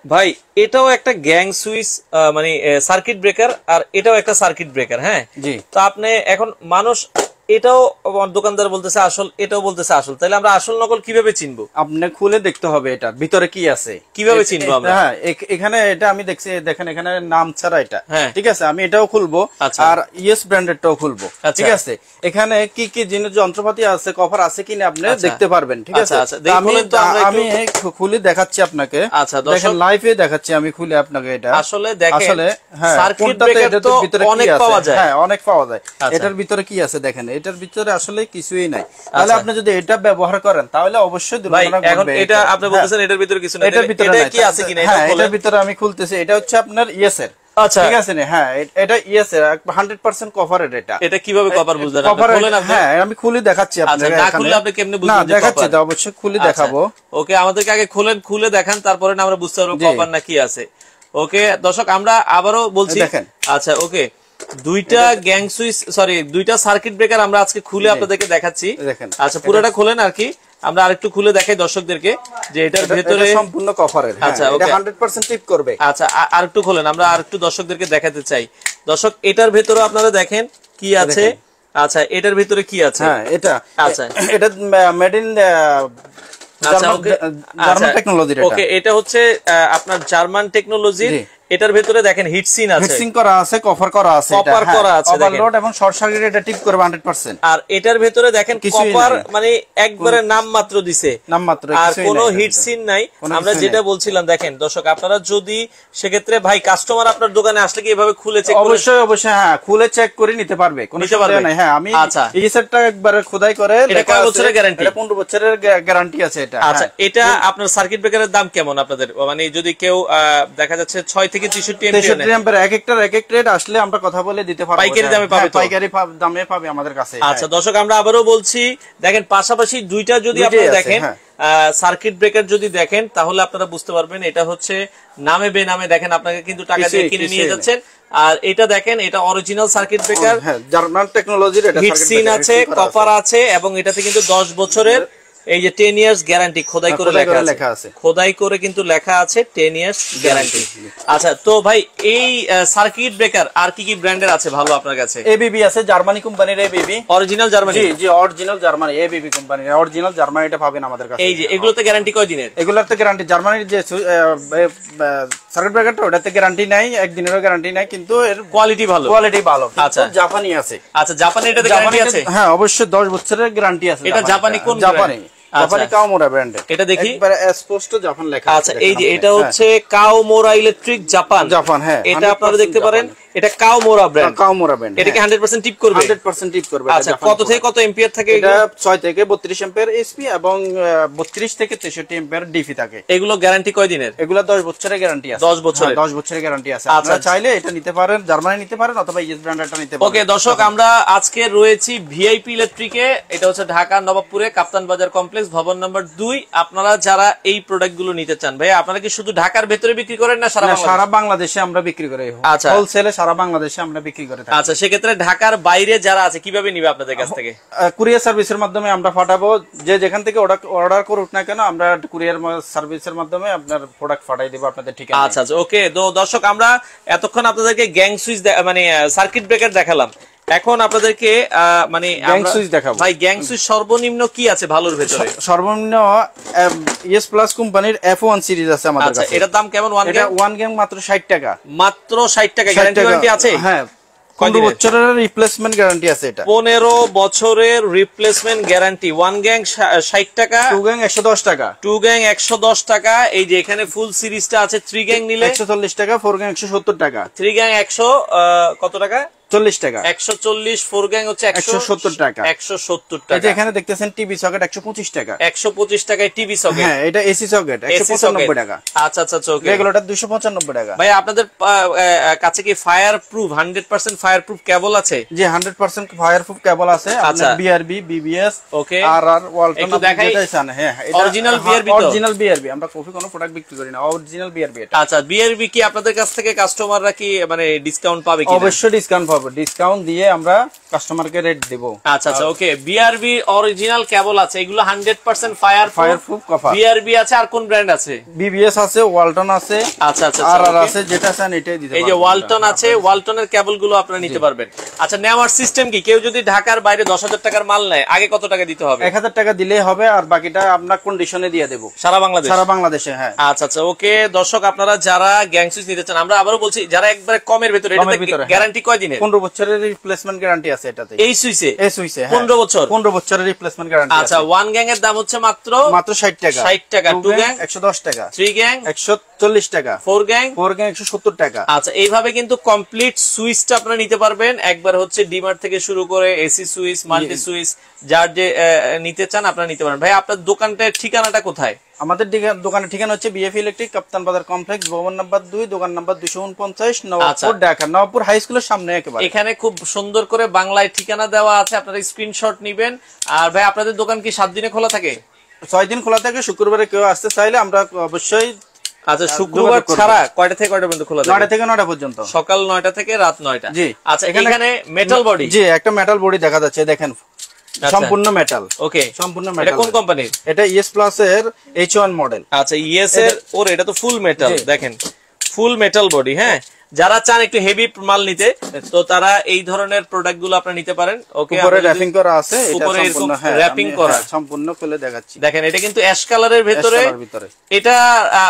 ভাই এটাও একটা গ্যাং সুইচ, মানে সার্কিট ব্রেকার, আর এটাও একটা সার্কিট ব্রেকার। হ্যাঁ জি। তো আপনি এখন মানুষ এটাও দোকানদার বলতেছে আসল, এটাও বলতেছে আসল, তাহলে আমরা আসল নকল কিভাবে চিনবো? আপনি খুলে দেখতে হবে এটা ভিতরে কি আছে, কিভাবে চিনবো আমরা? হ্যাঁ এখানে এটা আমি দেখছি, দেখেন এখানে নাম ছাড়া এটা, হ্যাঁ ঠিক আছে। আমি এটাও খুলবো আর ইয়েস ব্র্যান্ডেরটাও খুলবো, ঠিক আছে। এখানে কি কি জিনিস যন্ত্রপাতি আছে, কভার আছে কিনা আপনি দেখতে পারবেন, ঠিক আছে। আমি খুলে দেখাচ্ছি আপনাকে, দেখেন লাইভে দেখাচ্ছি আমি খুলে আপনাকে এটা। আসলে দেখেন, আসলে হ্যাঁ সার্কিট ব্রেকার তো অনেক পাওয়া যায়, হ্যাঁ অনেক পাওয়া যায়। এটার ভিতরে কি আছে দেখেন, এটার ভিতরে আসলে কিছুই নাই। তাহলে আপনি যদি এটা ব্যবহার করেন তাহলে অবশ্যই দুর্ঘটনা ঘটবে। এখন এটা আপনি বলতেছেন এটার ভিতরে কিছু নাই, এটার ভিতরে কি আছে কিনা হ্যাঁ এটার ভিতরে আমি খুলতেছি, এটা হচ্ছে আপনার ইয়েসের, আচ্ছা ঠিক আছে না। হ্যাঁ এটা ইয়েসের 100% কভারের। এটা কিভাবে কভার বুঝলেন? হ্যাঁ আমি খুলে দেখাচ্ছি আপনাকে। না খুললে আপনি কেমনে বুঝবেন যে দেখাচ্ছি তো, অবশ্যই খুলে দেখাবো। ওকে, আমাদেরকে আগে খুলে দেখান, তারপরে আমরা বুঝতে পারবো কভার না কি আছে। ওকে দর্শক, আমরা আবারও বলছি, দেখেন আচ্ছা ওকে, দুইটা গ্যাং সুইচ, সরি দুইটা সার্কিট ব্রেকার আমরা আজকে খুলে আপনাদেরকে দেখাচ্ছি। আচ্ছা পুরোটা খুলেন আর কি, আমরা আরেকটু খুলে দেখাই দর্শকদেরকে যে এটার ভেতরে সম্পূর্ণ কভারের। আচ্ছা এটা 100% টিপ করবে। আচ্ছা আরেকটু খোলেন, আমরা আরেকটু দর্শকদেরকে দেখাতে চাই। দর্শক এটার ভেতরে আপনারা দেখেন কি আছে। আচ্ছা এটার ভিতরে কি আছে? হ্যাঁ এটা আচ্ছা এটা মেড ইন জার্মান টেকনোলজি। ওকে, এটা হচ্ছে আপনার জার্মান টেকনোলজি। এটার ভিতরে দেখেন হিটসিন আছে, হিটসিন করা আছে, কভার করা আছে, কপার করা আছে, ওভারলোড এবং শর্ট সার্কিট এটা টিপ করবে 100%। আর এটার ভিতরে দেখেন কপার মানে একবারে নাম মাত্র দিছে, নাম মাত্র, আর কোনো হিটসিন নাই। আমরা যেটা বলছিলাম দেখেন দর্শক, আপনারা যদি সেক্ষেত্রে ভাই কাস্টমার আপনার দোকানে আসলে কি এভাবে খুলে চেক করে? অবশ্যই হ্যাঁ খুলে চেক করে নিতে পারবে, কোনো সমস্যা নাই। হ্যাঁ আমি এই সেটটা একবার খোদাই করে, এটা কয় বছরের গ্যারান্টি? এটা 15 বছরের গ্যারান্টি আছে এটা। আচ্ছা এটা আপনার সার্কিট ব্রেকারের দাম কেমন আপনাদের? মানে যদি কেউ দেখা যাচ্ছে 6 থেকে 63 এম্পিয়ার এক একটা রেট আসলে আমরা কথা বলে দিতে পারবো, পাইকারি দামে পাবে, পাইকারি দামে পাবে আমাদের কাছে। আচ্ছা দর্শক, আমরা আবারও বলছি দেখেন, পাশাপাশি দুইটা যদি আপনারা দেখেন সার্কিট ব্রেকার যদি দেখেন, তাহলে আপনারা বুঝতে পারবেন এটা হচ্ছে নামে বেনামে। দেখেন আপনাকে কিন্তু টাকা দিয়ে কিনে নিয়ে যাচ্ছেন। আর এটা দেখেন, এটা অরিজিনাল সার্কিট ব্রেকার, জার্মান টেকনোলজির। এটা হিটসিন আছে, কপার আছে, এবং এটাতে কিন্তু 10 বছরের এই যে 10 ইয়ার্স গ্যারান্টি খোদাই করে লেখা আছে, খোদাই করে কিন্তু লেখা আছে 10 ইয়ার্স গ্যারান্টি। আচ্ছা তো ভাই এই সার্কিট ব্রেকার আর কি কি ব্র্যান্ডের আছে ভালো আপনার কাছে? এবিবি আছে, জার্মানি কোম্পানির এবিবি, অরিজিনাল জার্মানি। জি অরিজিনাল জার্মানি, এবিবি কোম্পানির অরিজিনাল জার্মানি, এটা পাবেন আমাদের কাছে। এই যে এগুলোতে গ্যারান্টি কয় দিনের? এগুলোতে গ্যারান্টি জার্মানির যে সার্কিট ব্রেকারটা ওটাতে গ্যারান্টি নাই, একদিনেরও গ্যারান্টি নাই, কিন্তু এর কোয়ালিটি ভালো, আচ্ছা জাপানি আছে। আচ্ছা জাপানি এটাতে গ্যারান্টি আছে? হ্যাঁ অবশ্যই 10 বছরের গ্যারান্টি আছে। এটা জাপানি কোন? জাপানি কাওমোরা ব্র্যান্ডের। এটা দেখি একবারে স্পষ্ট জাপান লেখা আছে। আচ্ছা এই যে এটা হচ্ছে কাওমোরা ইলেকট্রিক জাপান। হ্যাঁ এটা আপনারা দেখতে পারেন, এটা কাওমোরা ব্র্যান্ড। এটা কি 100% টিপ করবে? 100% টিপ করবে। আচ্ছা কত থেকে কত এম্পিয়ার থাকে? এটা 6 থেকে 32 এম্পিয়ার এসপি এবং 32 থেকে 63 এম্পিয়ার ডিসি থাকে। এগুলো গ্যারান্টি কয় দিনের? এগুলো 10 বছরের গ্যারান্টি আছে। 10 বছরের গ্যারান্টি আছে। আপনারা চাইলে এটা নিতে পারেন, জার্মানি নিতে পারেন, অথবা ইএস ব্র্যান্ডটা নিতে পারেন। ওকে দর্শক, আমরা আজকে রয়েছি ভিআইপি ইলেকট্রিকে। এটা হচ্ছে ঢাকা নবাবপুরে কাপ্তান বাজার কমপ্লেক্স, ভবন নাম্বার 2। আপনারা যারা এই প্রোডাক্ট গুলো নিতে চান, ভাই আপনারা কি শুধু ঢাকার ভেতরে বিক্রি করেন না সারা বাংলাদেশে আমরা বিক্রি করি? আচ্ছা হোলসেলে সারা বাংলাদেশে আমরা বিক্রি করে থাকি। আচ্ছা সেক্ষেত্রে ঢাকার বাইরে যারা আছে কিভাবে নিবে আপনাদের কাছ থেকে? কুরিয়ার সার্ভিসের মাধ্যমে আমরা পাঠাবো। যে যেখান থেকে অর্ডার করুক না কেন, আমরা কুরিয়ার সার্ভিসের মাধ্যমে আপনার প্রোডাক্ট পাঠিয়ে দেব আপনাদের ঠিকানা। আচ্ছা আচ্ছা ওকে। তো দর্শক, আমরা এতক্ষণ আপনাদেরকে গ্যাং সুইচ মানে সার্কিট ব্রেকার দেখালাম, এখন আপনাদেরকে মানে গ্যাং সুইচ দেখাবো। ভাই গ্যাং সুইচ সর্বনিম্ন কি আছে ভালোর ভেতরে? সর্বনিম্ন ইএস প্লাস কোম্পানির F1 সিরিজ আছে আমাদের কাছে। এটার দাম কেমন? এটা 1 গ্যাং মাত্র 60 টাকা। মাত্র 60 টাকা। গ্যারান্টি আছে? হ্যাঁ 15 বছরের রিপ্লেসমেন্ট গ্যারান্টি আছে। এটা 15 বছরের রিপ্লেসমেন্ট গ্যারান্টি। 1 গ্যাং 60 টাকা, 2 গ্যাং 110 টাকা, 2 গ্যাং 110 টাকা। এই যে এখানে ফুল সিরিজটা আছে। 3 গ্যাং নিলে 140 টাকা, 4 গ্যাং 170 টাকা, 3 গ্যাং 100 কত টাকা? 40 টাকা, 140। 4 গ্যাং হচ্ছে 170 টাকা, 170 টাকা। এই যে এখানে দেখতেছেন টিভি সকেট 125 টাকা, 125 টাকায় টিভি সকেট। হ্যাঁ এটা এসি সকেট 195 টাকা। আচ্ছা আচ্ছা ওকে। রেগুলেটর 295 টাকা। ভাই আপনাদের কাছে কি ফায়ার প্রুফ 100% ফায়ার প্রুফ কেবল আছে? জি 100% ফায়ার প্রুফ কেবল আছে। আপনার বিআরবি, বিবিএস, ওকে, আরআর, ওয়ালটন যেটাই চান। হ্যাঁ অরিজিনাল বিআরবি তো? Original BRB. আমরা কফি কোনো প্রোডাক্ট বিক্রি করি না, অরিজিনাল বিআরবি এটা। আচ্ছা বিআরবি কি আপনাদের কাছ থেকে কাস্টমাররা কি মানে ডিসকাউন্ট পাবে কি? অবশ্যই ডিসকাউন্ট পাবে। ডিসকাউন্ট দিয়ে আমরা কাস্টমারকে রেট দেব। আচ্ছা আচ্ছা ওকে। বিআরবি অরিজিনাল কেবল আছে, এগুলো 100% ফায়ারপ্রুফ কভার। বিআরবি আছে, আর কোন ব্র্যান্ড আছে? বিবিএস আছে, ওয়ালটন আছে। আচ্ছা আচ্ছা আর আছে, যেটা চান এটাই দিতে পারবেন। এই যে ওয়ালটন আছে, ওয়ালটনের কেবল গুলো আপনারা নিতে পারবেন। আচ্ছা নেওয়ার সিস্টেম কি? কেউ যদি ঢাকার বাইরে 10,000 টাকার মাল নেয়, আগে কত টাকা দিতে হবে? 1000 টাকা দিলেই হবে, আর বাকিটা আপনার কন্ডিশনে দিয়ে দেব সারা বাংলাদেশ। সারা বাংলাদেশে, হ্যাঁ। আচ্ছা আচ্ছা ওকে। দর্শক আপনারা যারা গ্যাং সুইচ নিতে চান, আমরা আবারও বলছি, যারা একবারে কমের ভিতরে, এটাতে গ্যারান্টি কয় দিনের? 15 বছরের রিপ্লেসমেন্ট গ্যারান্টি আছে এটাতে। এই সুইচে? এই সুইচে 15 বছর 15 বছরের রিপ্লেসমেন্ট গ্যারান্টি আছে। আচ্ছা, ওয়ান গ্যাং এর দাম হচ্ছে মাত্র 60 টাকা। 60 টাকা। টু গ্যাং 110 টাকা। 3 গ্যাং 140 টাকা। 4 গ্যাং 170 টাকা। আচ্ছা, এইভাবে কিন্তু কমপ্লিট সুইচটা আপনারা নিতে পারবেন। একবার হচ্ছে ডিমার থেকে শুরু করে এসি সুইচ, মাল্টি সুইচ, যার যে নিতে চান আপনারা নিতে পারেন। ভাই আপনার দোকানটার ঠিকানাটা কোথায়? আমাদের দোকানের ঠিকানা হচ্ছে বিএফ ইলেকট্রিক, কাপ্তান বাজার কমপ্লেক্স, ভবন নাম্বার 2, দোকান নাম্বার 249, নবাবপুর, ঢাকা। নবাবপুর হাই স্কুলের সামনে একেবারে। এখানে খুব সুন্দর করে বাংলায় ঠিকানা দেওয়া আছে, আপনারা স্ক্রিনশট নেবেন। আর ভাই আপনাদের দোকান কি 7 দিনে খোলা থাকে? 6 দিন খোলা থাকে। শুক্রবারে কেউ আসতে চাইলে আমরা অবশ্যই। আচ্ছা, শুক্রবার ছাড়া কয়টা থেকে কয়টা পর্যন্ত খোলা থাকে? 9টা থেকে 9টা পর্যন্ত, সকাল 9টা থেকে রাত 9টা। জি। আচ্ছা, এখানে মেটাল বডি? জি, একটা মেটাল বডি দেখা যাচ্ছে, দেখেন, সম্পূর্ণ মেটাল। ওকে, সম্পূর্ণ এটা মেটাল। কোন কোম্পানির? এটা ইএস প্লাস এর H1 মডেল। আচ্ছা, ইএস এর। ওর এটা তো ফুল মেটাল, দেখেন ফুল মেটাল বডি। হ্যাঁ, যারা চান একটু হেভি মাল নিতে, তো তারা এই ধরনের প্রোডাক্ট গুলো আপনারা নিতে পারেন। ওকে, উপরে র‍্যাপিং করা আছে, এটা উপরে সম্পূর্ণ র‍্যাপিং করা, সম্পূর্ণ খুলে দেখাচ্ছি। দেখেন এটা কিন্তু অ্যাশ কালারের ভিতরে। এটা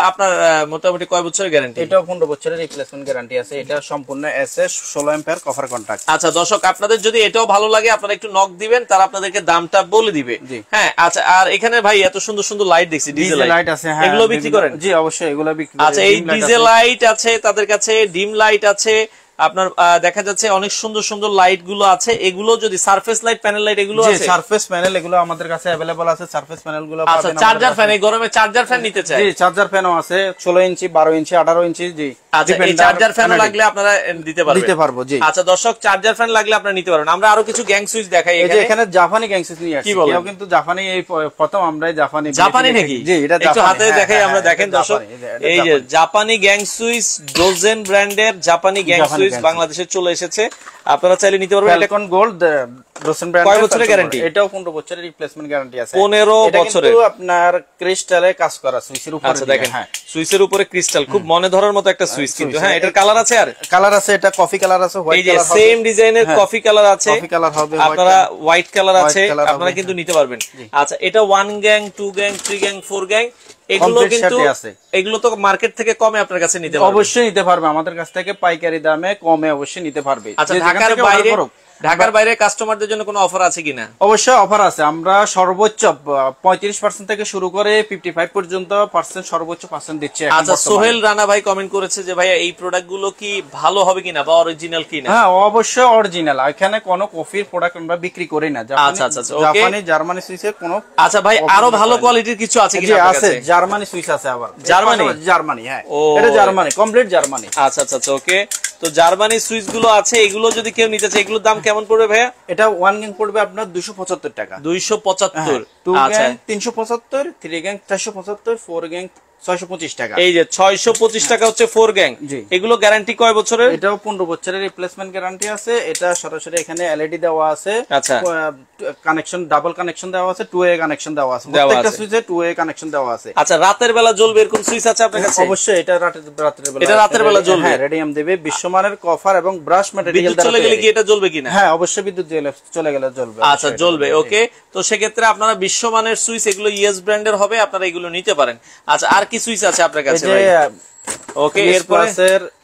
আপনার মোটামুটি কয় বছরের গ্যারান্টি? এটাও 15 বছরের রিপ্লেসমেন্ট গ্যারান্টি আছে। এটা সম্পূর্ণ এসএস 16 অ্যাম্পিয়ার কভার কন্টাক্ট। আচ্ছা দর্শক, আপনাদের যদি এটাও ভালো লাগে, আপনারা একটু নক দিবেন, তারা আপনাদেরকে দামটা বলে দিবে। হ্যাঁ, আচ্ছা। আর এখানে ভাই এত সুন্দর সুন্দর লাইট দেখছি, ডিজেল লাইট আছে। হ্যাঁ, এগুলো বিক্রি করেন? জি অবশ্যই, এগুলো বিক্রি করি। আচ্ছা, এই ডিজেল লাইট আছে তাদের কাছে, ডিম লাইট আছে আপনার, দেখা যাচ্ছে অনেক সুন্দর সুন্দর লাইট গুলো আছে। এগুলো যদি সারফেস লাইট, প্যানেল লাইট এগুলো আছে? সারফেস প্যানেল এগুলো আমাদের কাছে अवेलेबल আছে। সারফেস প্যানেল গুলো পাবেন। আচ্ছা, চার্জার ফ্যান, এই গরমে চার্জার ফ্যান নিতে চাই? জি, চার্জার ফ্যানও আছে, 16 ইঞ্চি, 12 ইঞ্চি, 18 ইঞ্চি। জি, আচ্ছা, এই চার্জার ফ্যান লাগলে আপনারা দিতে পারবো। জি। আচ্ছা দর্শক, চার্জার ফ্যান লাগলে আপনারা নিতে পারবেন। আমরা আরো কিছু গ্যাং সুইচ দেখাই। এখানে জাপানি গ্যাং সুইচ নিয়ে আসছি। কেউ কিন্তু জাপানি, এই প্রথম আমরাই জাপানি নাকি? জি, এটা একটু হাতে দেখাই আমরা। দেখেন দর্শক, এই যে জাপানি গ্যাং সুইচ, ডোজেন ব্র্যান্ডের জাপানি গ্যাং সুইচ বাংলাদেশে চলে এসেছে। আপনারা চাইলে নিতে পারবেন। Falcon gold, ডোজেন brand. কয় বছরের গ্যারান্টি? এটাও 15 বছরের রিপ্লেসমেন্ট গ্যারান্টি আছে। 15 বছরের। কিন্তু আপনার ক্রিস্টালে কাজ করা, সুইচের উপরে। আচ্ছা, দেখেন সুইচের উপরে ক্রিস্টাল, খুব মনে ধরার মতো একটা সুইচ কিন্তু। হ্যাঁ, এটার কালার আছে? আর কালার আছে, এটা কফি কালার আছে, হোয়াইট কালার হবে। সেম ডিজাইনের কফি কালার আছে, কফি কালার হবে, আপনারা হোয়াইট কালার আছে, আপনারা কিন্তু নিতে পারবেন। আচ্ছা, এটা 1 গ্যাং, 2 গ্যাং, 3 গ্যাং, 4 গ্যাং, এগুলো কিন্তু এগুলো তো মার্কেট থেকে কমে আপনার কাছে নিতে পারবে? অবশ্যই নিতে পারবে, আমাদের কাছ থেকে পাইকারি দামে কমে অবশ্যই নিতে পারবে। আচ্ছা, ঢাকার বাইরে কাস্টমারদের জন্য কোনো অফার আছে কিনা? অবশ্যই অফার আছে। আমরা সর্বোচ্চ 35% থেকে শুরু করে 55 পর্যন্ত সর্বোচ্চ পার্সেন্ট দিচ্ছি। আচ্ছা, সোহেল রানা ভাই কমেন্ট করেছে যে ভাই এই প্রোডাক্ট গুলো কি ভালো হবে কিনা বা অরিজিনাল কিনা? হ্যাঁ, অবশ্যই অরিজিনাল। এখানে কোনো কফির প্রোডাক্ট আমরা বিক্রি করি না। জাপানি, জার্মানি সুইচের কোনো। আচ্ছা ভাই, আরো ভালো কোয়ালিটির কিছু আছে কিনা? আছে, জার্মানি সুইচ আছে আবার। জার্মানি, হ্যাঁ, এটা জার্মানি, কমপ্লিট জার্মানি। আচ্ছা আচ্ছা ওকে। তো জার্মানি সুইচ গুলো আছে, এগুলো যদি কেউ নিতে চায়, এগুলোর দাম কেমন পড়বে ভাইয়া? এটা 1 গ্যাং পড়বে আপনার 275 টাকা। 275। 2 গ্যাং 375, 3 গ্যাং 475, 4 গ্যাং 625 টাকা। এই যে 625 টাকা হচ্ছে 4 গ্যাং। এগুলো গ্যারান্টি কয় বছরের? এটাও 15 বছরের রিপ্লেসমেন্ট গ্যারান্টি আছে। এটা সরাসরি এখানে এলইডি দেওয়া আছে। আচ্ছা, কানেকশন, ডাবল কানেকশন দেওয়া আছে, 2 ওয়ে কানেকশন দেওয়া আছে। প্রত্যেকটা সুইচে 2 ওয়ে কানেকশন দেওয়া আছে। আচ্ছা, রাতের বেলা জ্বলবে এরকম সুইচ আছে আপনার কাছে? অবশ্যই, এটা রাতের বেলা। এটা রাতের বেলা জ্বলবে? হ্যাঁ, রেডিয়াম দেবে, বিশ্বমানের কভার এবং ব্রাশ ম্যাটেরিয়াল দ্বারা। চলে গেলে কি এটা জ্বলবে কিনা? হ্যাঁ, অবশ্যই বিদ্যুৎ চলে গেলে জ্বলবে। আচ্ছা, জ্বলবে। ওকে, তো সেক্ষেত্রে আপনারা বিশ্বমানের সুইচ, এগুলো ইএস ব্র্যান্ডের হবে, আপনারা এগুলো নিতে পারেন। আচ্ছা, আর কি সুইচ আছে আপনার কাছে? ওকে, এরপরে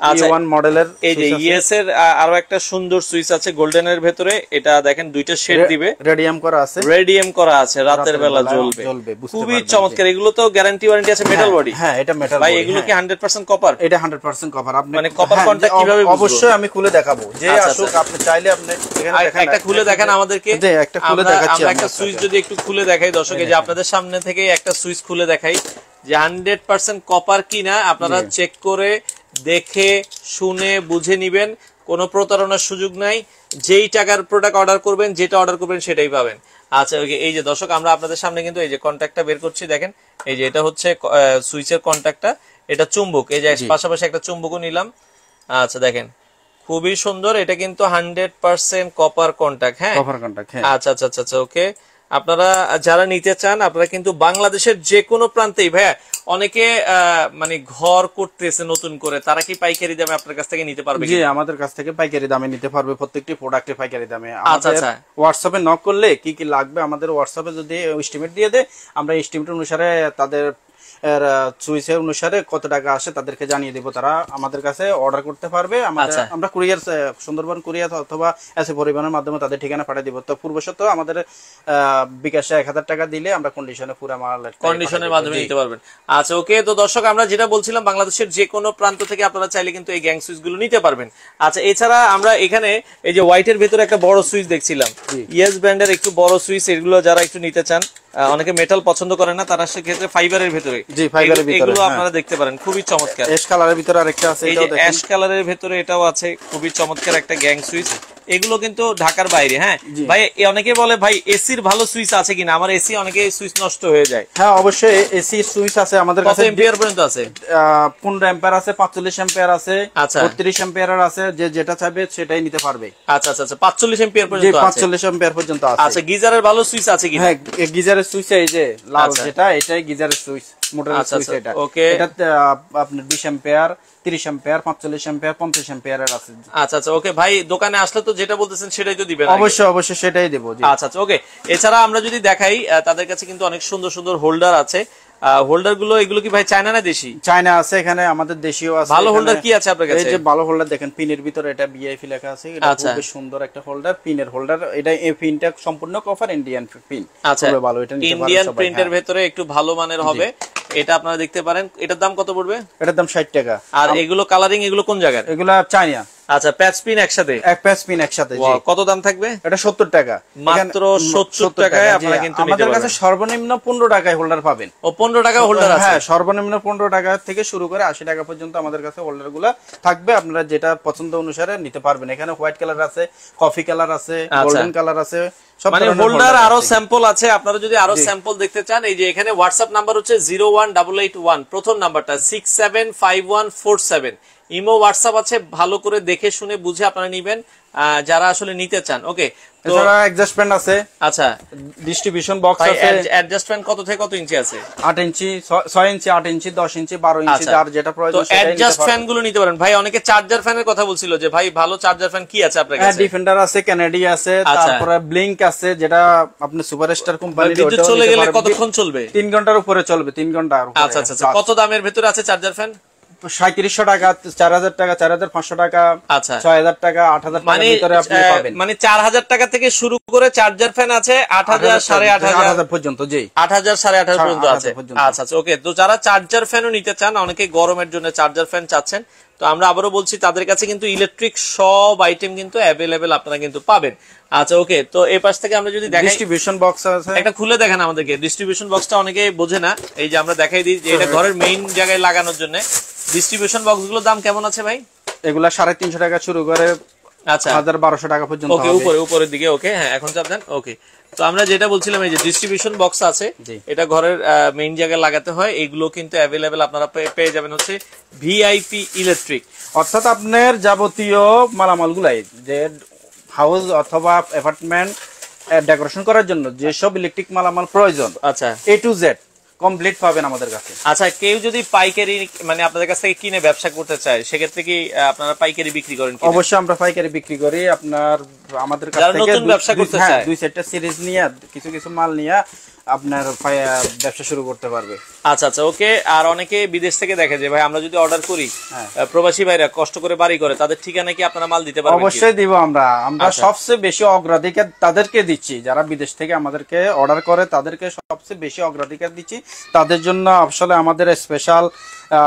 E1 মডেলের এই যে ইএস এর আরো একটা সুন্দর সুইচ আছে গোল্ডেনের ভেতরে। এটা দেখেন দুইটা শেড দিবে, রেডিয়াম করা আছে, রাতের বেলা জ্বলবে, খুবই চমৎকার। এগুলো তো গ্যারান্টি ওয়ারেন্টি আছে, মেটাল বডি? হ্যাঁ, এটা মেটাল ভাই, এগুলো কি 100% কপার? এটা 100% কভার। আপনি মানে কপার কন্টাক্ট কিভাবে বুঝবো? অবশ্যই আমি খুলে দেখাবো, যে আসুক, আপনি চাইলে আপনি এখানে দেখেন, একটা খুলে দেখান আমাদেরকে। জি, একটা খুলে দেখাচ্ছি। আমরা একটা সুইচ যদি একটু খুলে দেখাই দর্শক, এই যে আপনাদের সামনে থেকে একটা সুইচ খুলে দেখাই, যে 100% কপার কিনা আপনারা চেক করে দেখে শুনে বুঝে নিবেন। কোনো প্রতারণার সুযোগ নাই। যেই টাকার প্রোডাক্ট অর্ডার করবেন, যেটা অর্ডার করবেন সেটাই পাবেন। আচ্ছা, এই যে দর্শক, আমরা আপনাদের সামনে কিন্তু এই যে কন্ট্যাক্টটা বের করছি, দেখেন এই যে এটা হচ্ছে সুইচের কন্ট্যাক্টটা, এটা চুম্বক, এই যে পাশাপাশি একটা চুম্বকও নিলাম। আচ্ছা, দেখেন খুবই সুন্দর, এটা কিন্তু 100% কপার কন্টাক্ট। হ্যাঁ, কপার কন্টাক্ট। আচ্ছা আচ্ছা আচ্ছা ওকে। আপনারা যারা নিতে চান আপনারা কিন্তু বাংলাদেশের যে কোনো প্রান্তেই, ভাইয়া অনেকে মানে ঘর করতেছে নতুন করে, তারা কি পাইকারি দামে আপনার কাছ থেকে নিতে পারবে? জি, আমাদের কাছ থেকে পাইকারি দামে নিতে পারবে, প্রত্যেকটি প্রোডাক্টে পাইকারি দামে। আমাদের হোয়াটসঅ্যাপে নক করলে কি কি লাগবে আমাদের হোয়াটসঅ্যাপে যদি এস্টিমেট দিয়ে দেয়, আমরা এস্টিমেট অনুসারে তাদের চুইসের অনুসারে কত টাকা আসে তাদেরকে জানিয়ে দেব, তারা আমাদের কাছে অর্ডার করতে পারবে। আমরা কুরিয়ার, সুন্দরবন কুরিয়ার অথবা এসে পরিবহনের মাধ্যমে তাদের ঠিকানা পাঠিয়ে দিব। তো পূর্বশত আমাদের বিকাশে 1000 টাকা দিলে আমরা কন্ডিশনে পুরো মাল কন্ডিশনের মাধ্যমে নিতে পারবেন। আচ্ছা ওকে, তো দর্শক আমরা যেটা বলছিলাম বাংলাদেশের যে কোনো প্রান্ত থেকে আপনারা চাইলে কিন্তু এই গ্যাং সুইচ গুলো নিতে পারবেন। আচ্ছা, এছাড়া আমরা এখানে এই যে হোয়াইটের ভেতরে একটা বড় সুইচ দেখছিলাম, ইয়েস ব্র্যান্ডের একটু বড় সুইচ, এগুলো যারা একটু নিতে চান, অনেকে মেটাল পছন্দ করে না, তারা সেক্ষেত্রে ফাইবারের ভেতরে, জি ফাইবারের ভিতরে এগুলো আপনারা দেখতে পারেন, খুবই চমৎকার। অ্যাশ কালারের ভিতরে আরেকটা আছে, এটাও দেখেন, অ্যাশ কালারের ভেতরে এটাও আছে, খুবই চমৎকার একটা গ্যাং সুইচ। এগুলো কিন্তু ঢাকার বাইরে। হ্যাঁ ভাই, অনেকে বলে ভাই এসির ভালো সুইচ আছে কিনা, আমার এসি অনেকে সুইচ নষ্ট হয়ে যায়। হ্যাঁ অবশ্যই এসি সুইচ আছে আমাদের কাছে। কত এম্পিয়ার পর্যন্ত আছে? 15 অ্যাম্পিয়ার আছে, 45 অ্যাম্পিয়ার আছে, 32 অ্যাম্পিয়ার আছে, যে যেটা চাইবে সেটাই নিতে পারবে। আচ্ছা আচ্ছা আচ্ছা, 45 অ্যাম্পিয়ার পর্যন্ত আছে। 45 অ্যাম্পিয়ার পর্যন্ত আছে। আচ্ছা, গিজারের ভালো সুইচ আছে কিনা? হ্যাঁ, গিজারের সুইচ এই যে লাল যেটা, এটাই গিজারের সুইচ, মোটরের সুইচ। এটা ওকে, এটা আপনার 20 অ্যাম্পিয়ার, 30 অ্যাম্পিয়ার, 45 অ্যাম্পিয়ার, 50 অ্যাম্পিয়ারের আছে। আচ্ছা আচ্ছা ওকে ভাই, দোকানে আসলে তো যেটা বলতেছেন সেটাই তো দিবেন? অবশ্যই অবশ্যই সেটাই দেব। আচ্ছা আচ্ছা ওকে। এছাড়া আমরা যদি দেখাই, তাদের কাছে কিন্তু অনেক সুন্দর সুন্দর হোল্ডার আছে। হোল্ডার গুলো, এগুলো কি ভাই চায়না না দেশি? চায়না আছে, এখানে আমাদের দেশিও আছে। ভালো হোল্ডার কি আছে আপনার কাছে? এই যে ভালো হোল্ডার দেখেন, পিনের ভিতরে এটা বিআইপি লেখা আছে, এটা খুব সুন্দর একটা হোল্ডার, পিনের হোল্ডার। এটা এই পিনটা সম্পূর্ণ কভার ইন্ডিয়ান পিন। আচ্ছা, খুবই ভালো, এটা নিতে পারেন সবাই। ইন্ডিয়ান প্রিন্টের ভিতরে একটু ভালো মানের হবে, এটা আপনারা দেখতে পারেন। এটার দাম কত পড়বে? এটার দাম 60 টাকা। আর এগুলো কালারিং, এগুলো কোন জায়গার? এগুলো চায়না। আচ্ছা, প্যাচ পিন একসাথে? এক প্যাচ পিন একসাথে। কত দাম থাকবে? এটা 70 টাকা, মাত্র 70 টাকায় আপনারা কিন্তু নিতে পারবেন। আমাদের কাছে সর্বনিম্ন 15 টাকায় হোল্ডার পাবেন। ও 15 টাকা হোল্ডার আছে? হ্যাঁ, সর্বনিম্ন 15 টাকা থেকে শুরু করে 80 টাকা পর্যন্ত আমাদের কাছে হোল্ডারগুলো থাকবে। আপনারা যেটা পছন্দ অনুসারে নিতে পারবেন। এখানে হোয়াইট কালার আছে, কফি কালার আছে, গোল্ডেন কালার আছে, মানে হোল্ডার আরো স্যাম্পল আছে। আপনারা যদি আরো স্যাম্পল দেখতে চান, এই যে এখানে হোয়াটসঅ্যাপ নাম্বার হচ্ছে 01881, প্রথম নাম্বারটা 675147। ইমো হোয়াটসঅ্যাপ আছে, ভালো করে দেখে শুনে বুঝে আপনারা নিবেন যারা আসলে নিতে চান। ওকে, এছাড়া অ্যাডজাস্টমেন্ট আছে। আচ্ছা, ডিস্ট্রিবিউশন বক্স আছে। অ্যাডজাস্টমেন্ট কত থেকে কত ইঞ্চি আছে? 8 ইঞ্চি, 6 ইঞ্চি, 8 ইঞ্চি, 10 ইঞ্চি, 12 ইঞ্চি, যার যেটা প্রয়োজন সেটা নিতে পারেন। অ্যাডজাস্ট ফ্যান গুলো নিতে পারেন। ভাই অনেকে চার্জার ফ্যানের কথা বলছিল যে ভাই ভালো চার্জার ফ্যান কি আছে আপনার কাছে? ডিফেন্ডার আছে, ক্যানাডি আছে, তারপরে ব্লিঙ্ক আছে, যেটা আপনি সুপারস্টার কোম্পানির। বিদ্যুৎ চলে গেলে কতক্ষণ চলবে? 3 ঘন্টার উপরে চলবে, 3 ঘন্টার উপরে। আচ্ছা আচ্ছা, কত দামের ভিতরে আছে চার্জার ফ্যান? 3700 টাকা, 4000 টাকা, 4500 টাকা, 6000 টাকা, 8000 টাকার ভিতরে আপনি পাবেন। মানে 4000 টাকা থেকে শুরু করে চার্জার ফ্যান আছে 8000, 8500 পর্যন্ত। জি, 8000, 8500 পর্যন্ত আছে। আচ্ছা আচ্ছা ওকে। তো যারা চার্জার ফ্যানও নিতে চান, অনেকে গরমের জন্য চার্জার ফ্যান চাচ্ছেন, তো আমরা আবারও বলছি তাদের কাছে কিন্তু ইলেকট্রিক সব আইটেম কিন্তু অ্যাভেলেবেল আপনারা কিন্তু পাবেন। আচ্ছা ওকে, তো এই পাশ থেকে আমরা যদি দেখাই, ডিস্ট্রিবিউশন বক্স আছে, একটা খুলে দেখেন আমাদেরকে। ডিস্ট্রিবিউশন বক্সটা অনেকে বোঝে না, এই যে আমরা দেখাই দিই যে এটা ঘরের মেইন জায়গায় লাগানোর জন্য। ডিস্ট্রিবিউশন বক্স গুলোর দাম কেমন আছে ভাই? এগুলা 350 টাকা শুরু করে 1200 টাকা পর্যন্ত। ওকে, উপরের দিকে। ওকে, হ্যাঁ এখন চাপ দেন। ওকে, তো আমরা যেটা বলছিলাম, এই যে ডিস্ট্রিবিউশন বক্স আছে, এটা ঘরের মেইন জায়গায় লাগাতে হয়, এগুলো কিন্তু অ্যাভেলেবেল আপনারা পেয়ে যাবেন হচ্ছে ভিআইপি ইলেকট্রিক। অর্থাৎ আপনার যাবতীয় মালামাল গুলাই, যে হাউস অথবা অ্যাপার্টমেন্ট ডেকোরেশন করার জন্য যেসব ইলেকট্রিক মালামাল প্রয়োজন, আচ্ছা এ টু জেড কমপ্লিট পাবেন আমাদের কাছে। আচ্ছা, কেউ যদি পাইকারি মানে আপনাদের কাছ থেকে কিনে ব্যবসা করতে চায়, সেক্ষেত্রে কি আপনারা পাইকারি বিক্রি করেন? অবশ্যই আমরা পাইকারি বিক্রি করি। আপনার আমাদের কাছ থেকে নতুন ব্যবসা করতে চায়, 2-4টা সিরিজ নিয়ে, কিছু কিছু মাল নিয়ে আপনার ব্যবসা শুরু করতে পারবে। আচ্ছা আচ্ছা ওকে। আর অনেকে বিদেশ থেকে দেখে যে ভাই আমরা যদি অর্ডার করি, প্রবাসী ভাইরা কষ্ট করে বাড়ি করে, তাদের ঠিকানা কি আপনারা মাল দিতে পারবেন? অবশ্যই দিব আমরা। সবচেয়ে বেশি অগ্রাধিকার তাদেরকে দিচ্ছি, যারা বিদেশ থেকে আমাদেরকে অর্ডার করে তাদেরকে সবচেয়ে বেশি অগ্রাধিকার দিচ্ছি। তাদের জন্য আসলে আমাদের স্পেশাল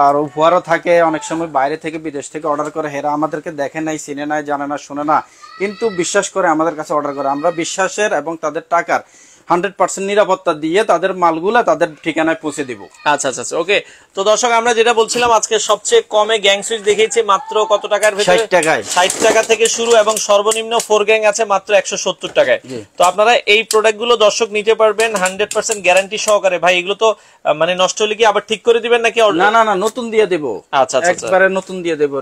আর উপহারও থাকে। অনেক সময় বাইরে থেকে, বিদেশ থেকে অর্ডার করে, হেরা আমাদেরকে দেখে নাই, চিনে নাই, জানে না, শুনে না, কিন্তু বিশ্বাস করে আমাদের কাছে অর্ডার করে। আমরা বিশ্বাসের এবং তাদের টাকার 100% নিরাপত্তা দিয়ে তাদের মালগুলা তাদের ঠিকানায় পৌঁছে দিব। আচ্ছা আচ্ছা ওকে। তো দর্শক আমরা যেটা বলছিলাম আজকে সবচেয়ে কমে গ্যাং সুইচ দেখিয়েছি মাত্র কত টাকার ভিতরে? 60 টাকায়। 60 টাকা থেকে শুরু এবং সর্বনিম্ন 4 গ্যাং আছে মাত্র 170 টাকায়। তো আপনারা এই প্রোডাক্টগুলো দর্শক নিতে পারবেন 100% গ্যারান্টি সহকারে। ভাই এগুলো তো মানে নষ্ট হলে কি আবার ঠিক করে দিবেন নাকি? না না না, নতুন দিয়ে দেব। আচ্ছা আচ্ছা একবারে নতুন দিয়ে দেব।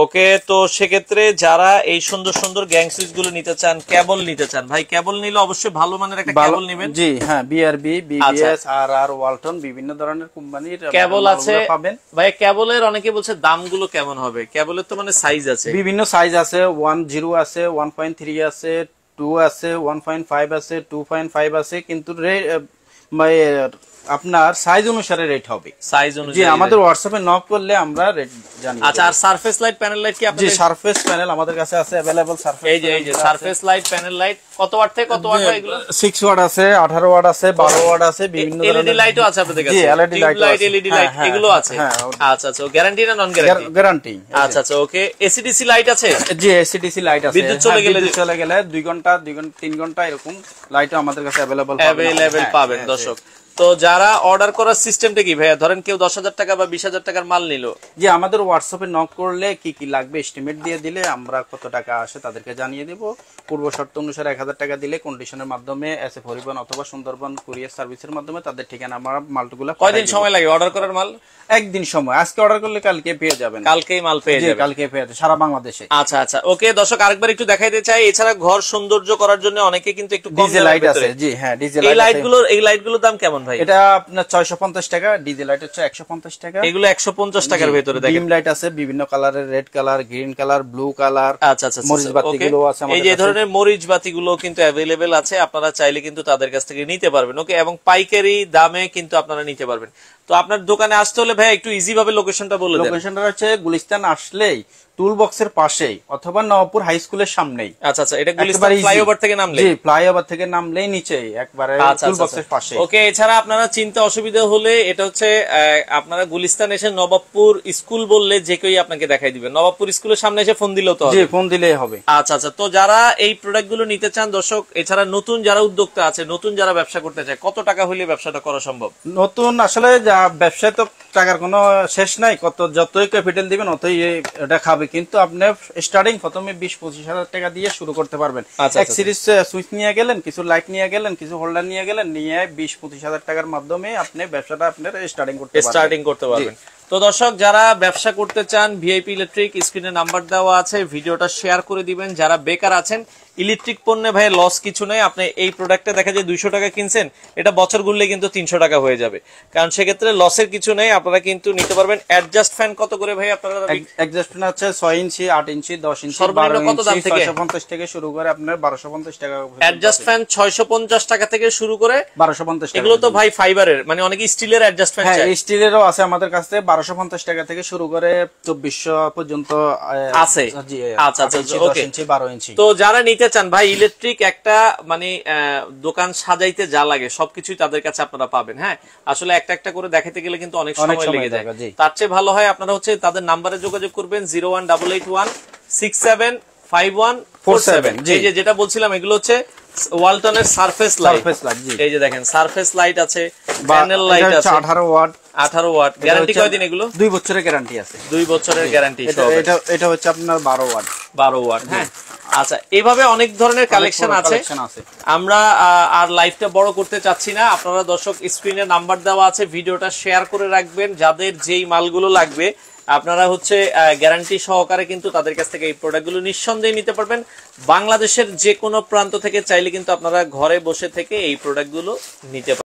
ওকে। তো সেক্ষেত্রে যারা এই সুন্দর সুন্দর গ্যাং সুইচ গুলো নিতে চান, কেবল নিতে চান, ভাই কেবল নিলে অবশ্যই ভালো মানের একটা কেবল নেবেন। জি হ্যাঁ, বিআরবি, বিবিএস, আরআর, ওয়ালটন বিভিন্ন ধরনের কোম্পানির কেবল আছে ভাই। কেবলের অনেকে বলছে দামগুলো কেমন হবে? কেবলের তো মানে সাইজ আছে, বিভিন্ন সাইজ আছে, 10 আছে, 1.3 আছে, 2 আছে, 1.5 আছে, 2.5 আছে, কিন্তু আপনার সাইজ অনুসারে রেট হবে। সাইজ অনুযায়ী আমাদের হোয়াটসঅ্যাপে নক করলে আমরা রেট জানিয়ে দেব। আচ্ছা, আর সারফেস লাইট, প্যানেল লাইট কি আপনাদের? জি, সারফেস প্যানেল আমাদের কাছে আছে अवेलेबल। সারফেস এই যে সারফেস লাইট, প্যানেল লাইট কত ওয়াট থেকে কত ওয়াট হয় এগুলো? 6 ওয়াট আছে, 18 ওয়াট আছে, 12 ওয়াট আছে, বিভিন্ন ধরনের এলইডি লাইটও আছে আপনাদের কাছে? জি, এলইডি লাইট, এলইডি লাইট এগুলো আছে। আচ্ছা আচ্ছা, গ্যারান্টি না নন গ্যারান্টি? গ্যারান্টি। আচ্ছা আচ্ছা ওকে। এসিডিসি লাইট আছে? জি, এসিডিসি লাইট আছে। বিদ্যুৎ চলে গেলে 2 ঘন্টা 3 ঘন্টা এরকম লাইটও আমাদের কাছে अवेलेबल পাবেন দর্শক। তো যারা অর্ডার করার সিস্টেমটা কি ভাইয়া? ধরেন কেউ 10,000 টাকা বা 20,000 টাকার মাল নিল, যে আমাদের হোয়াটসঅ্যাপে নক করলে কি কি লাগবে এস্টিমেট দিয়ে দিলে আমরা কত টাকা আসে তাদেরকে জানিয়ে দেব। পূর্ব শর্ত অনুসারে 1000 টাকা দিলে কন্ডিশনের মাধ্যমে এসে পরিবহন অথবা সুন্দরবন কুরিয়ার সার্ভিসের মাধ্যমে তাদের ঠিকানা আমরা মালগুলো। কয়দিন সময় লাগে অর্ডার করার মাল? একদিন সময়। আজকে অর্ডার করলে কালকে পেয়ে যাবেন। কালকেই মাল পেয়ে যাবেন? কালকে পেয়ে যাবেন সারা বাংলাদেশে। আচ্ছা আচ্ছা ওকে। দর্শক আরেকবার একটু দেখাইতে চাই, এছাড়া ঘর সৌন্দর্য করার জন্য অনেকে কিন্তু একটু কম ডিজেল লাইট আছে। জি হ্যাঁ, ডিজেল লাইট। এই লাইটগুলোর দাম কেমন ভাই? এটা আপনার 650 টাকা, ডিজেল লাইট হচ্ছে 150 টাকা। এগুলো 150 টাকার ভিতরে দেখেন। ডিম লাইট আছে বিভিন্ন কালারের, red colour, green colour, blue colour. আচ্ছা আচ্ছা, মরিচ বাতিগুলো আছে আমাদের কাছে। এই যে ধরনের মরিচ বাতিগুলো কিন্তু अवेलेबल আছে, আপনারা চাইলে কিন্তু তাদের কাছ থেকে নিতে পারবেন। ওকে, এবং পাইকারি দামে কিন্তু আপনারা নিতে পারবেন। তো আপনার দোকানে আসতে হলে ভাই একটু ইজি ভাবে লোকেশনটা বলে দেন। লোকেশনটা হচ্ছে গুলিস্তান আসলেই টুল বক্সের পাশেই অথবা নবপুর হাই স্কুলের সামনেই। আচ্ছা আচ্ছা, এটা গুলিস্তান ফ্লাইওভার থেকে নামলে? জি, ফ্লাইওভার থেকে নামলেই নিচেই একবারে টুল বক্সের পাশে। ওকে, এছাড়া আপনারা চিন্তা অসুবিধা হলে এটা হচ্ছে আপনারা গুলিস্তান এসে নবাবপুর স্কুল বললে যে কেউই আপনাকে দেখাই দিবে। নবাবপুর স্কুলের সামনে এসে ফোন দিলেও তো হবে? জি, ফোন দিলেই হবে। আচ্ছা আচ্ছা। তো যারা এই প্রোডাক্টগুলো নিতে চান দর্শক, এছাড়া নতুন যারা উদ্যোক্তা আছে, নতুন যারা ব্যবসা করতে চায়, কত টাকা হলে ব্যবসাটা করা সম্ভব? নতুন আসলে ব্যবসায় তো টাকার কোনো শেষ নাই, যতই ক্যাপিটাল দিবেন অতই এটা খাবে, কিন্তু আপনি স্টার্টিং প্রথমে 20-25 হাজার টাকা দিয়ে শুরু করতে পারবেন। এক সিরিজ সুইচ নিয়ে গেলেন, কিছু লাইট নিয়ে গেলেন, কিছু হোল্ডার নিয়ে গেলেন, নিয়ে 20-25 হাজার টাকার মাধ্যমে আপনি ব্যবসাটা আপনার স্টার্টিং করতে পারবেন। তো দর্শক যারা ব্যবসা করতে চান, ভিআইপি ইলেকট্রিক স্ক্রিনে নাম্বার দেওয়া আছে, ভিডিওটা শেয়ার করে দিবেন। যারা বেকার আছেন, ইলেকট্রিক পণ্যে ভাই লস কিছু নেই। আপনি এই প্রোডাক্টটা দেখা যায় 200 টাকা কিনছেন, এটা বছর ঘুরলে কিন্তু 300 টাকা হয়ে যাবে, কারণ সেক্ষেত্রে লসের কিছু নেই। আপনারা কিন্তু নিতে পারবেন। অ্যাডজাস্ট ফ্যান কত করে ভাই আপনারা? অ্যাডজাস্ট ফ্যান আছে 6 ইঞ্চি, 8 ইঞ্চি, 10 ইঞ্চি, 12 ইঞ্চি, 650 থেকে শুরু করে আপনার 1250 টাকা। অ্যাডজাস্ট ফ্যান 650 টাকা থেকে শুরু করে 1250 টাকা। এগুলো তো ভাই ফাইবারের, মানে অনেকে স্টিলের অ্যাডজাস্ট ফ্যান চায়। হ্যাঁ, স্টিলেরও আছে আমাদের কাছে। 1250 টাকা থেকে শুরু করে 2400 পর্যন্ত আছে। আচ্ছা আচ্ছা ওকে। 10 ইঞ্চি, 12 ইঞ্চি। তো যারা নিতে চান ভাই, ইলেকট্রিক একটা মানে দোকান সাজাইতে যা লাগে সবকিছুই তাদের কাছে আপনারা পাবেন। হ্যাঁ, আসলে একটা একটা করে দেখাতে গেলে কিন্তু অনেক সময় লেগে যায়। তার চেয়ে ভালো হয় আপনারা হচ্ছে তাদের নাম্বারে যোগাযোগ করবেন 01881675147। যেটা বলছিলাম এগুলো হচ্ছে ওয়ালটনের সারফেস লাইট। এই যে দেখেন সারফেস লাইট আছে, প্যানেল লাইট আছে, 18 ওয়াট। 18 ওয়াট। গ্যারান্টি কয়দিন এগুলো? 2 বছরের গ্যারান্টি আছে। 2 বছরের গ্যারান্টি। এটা হচ্ছে আপনার 12 ওয়াট। 12 ওয়াট। হ্যাঁ, আচ্ছা, এইভাবে অনেক ধরনের কালেকশন আছে। আমরা আর লাইভটা বড় করতে চাচ্ছি না। আপনারা দর্শক স্ক্রিনে নাম্বার দেওয়া আছে, ভিডিওটা শেয়ার করে রাখবেন। যাদের যেই মালগুলো লাগবে আপনারা হচ্ছে গ্যারান্টি সহকারে কিন্তু তাদের কাছ থেকে এই প্রোডাক্টগুলো নিঃসন্দেহে নিতে পারবেন। বাংলাদেশের যে কোনো প্রান্ত থেকে চাইলে কিন্তু আপনারা ঘরে বসে থেকে এই প্রোডাক্টগুলো নিতে পারবেন।